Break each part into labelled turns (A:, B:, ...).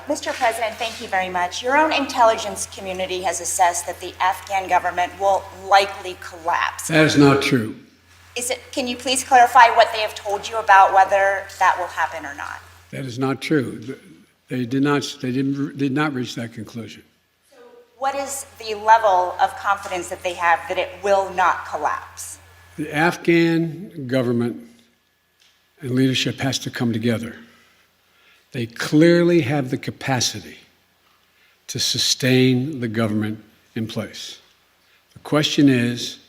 A: Mr. President, thank you very much. Your own intelligence community has assessed that the Afghan government will likely collapse.
B: That is not true.
A: Can you please clarify what they have told you about whether that will happen or not?
B: That is not true. They did not reach that conclusion.
A: So what is the level of confidence that they have that it will not collapse?
B: The Afghan government and leadership has to come together. They clearly have the capacity to sustain the government in place. The question is,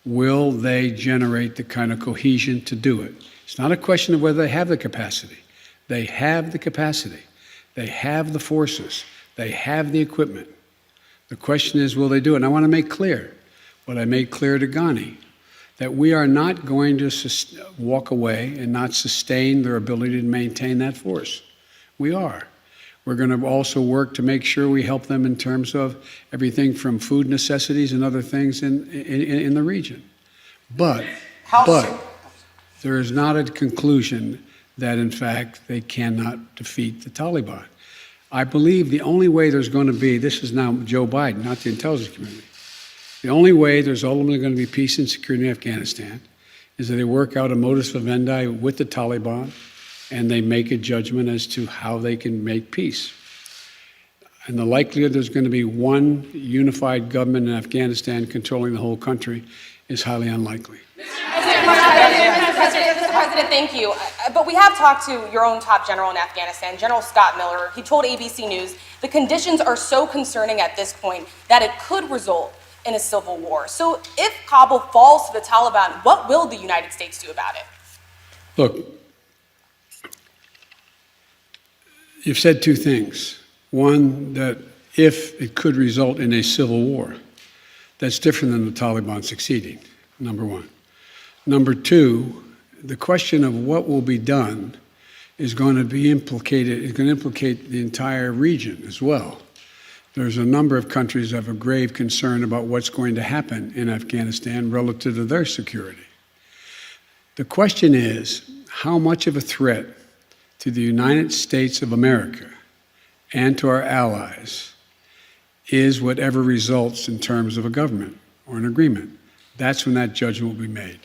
B: will they generate the kind of cohesion to do it? It's not a question of whether they have the capacity. They have the capacity. They have the forces. They have the equipment. The question is, will they do it? And I want to make clear what I made clear to Ghani, that we are not going to walk away and not sustain their ability to maintain that force. We are. We're going to also work to make sure we help them in terms of everything from food necessities and other things in the region. But there is not a conclusion that, in fact, they cannot defeat the Taliban. I believe the only way there's going to be, this is now Joe Biden, not the intelligence community, the only way there's ultimately going to be peace and security in Afghanistan is that they work out a modus vivendi with the Taliban and they make a judgment as to how they can make peace. And the likelihood there's going to be one unified government in Afghanistan controlling the whole country is highly unlikely.
C: Mr. President, thank you. But we have talked to your own top general in Afghanistan, General Scott Miller. He told ABC News the conditions are so concerning at this point that it could result in a civil war. So if Kabul falls to the Taliban, what will the United States do about it?
B: Look, you've said two things. One, that if it could result in a civil war, that's different than the Taliban succeeding, number one. Number two, the question of what will be done is going to implicate the entire region as well. There's a number of countries that have a grave concern about what's going to happen in Afghanistan relative to their security. The question is, how much of a threat to the United States of America and to our allies is whatever results in terms of a government or an agreement? That's when that judgment will be made.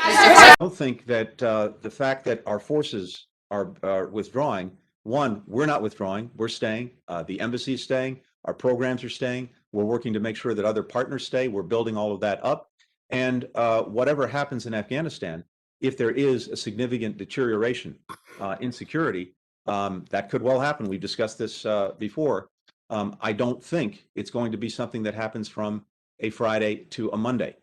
D: I don't think that the fact that our forces are withdrawing, one, we're not withdrawing, we're staying, the embassy is staying, our programs are staying, we're working to make sure that other partners stay, we're building all of that up. And whatever happens in Afghanistan, if there is a significant deterioration in security, that could well happen. We've discussed this before. I don't think it's going to be something that happens from a Friday to a Monday.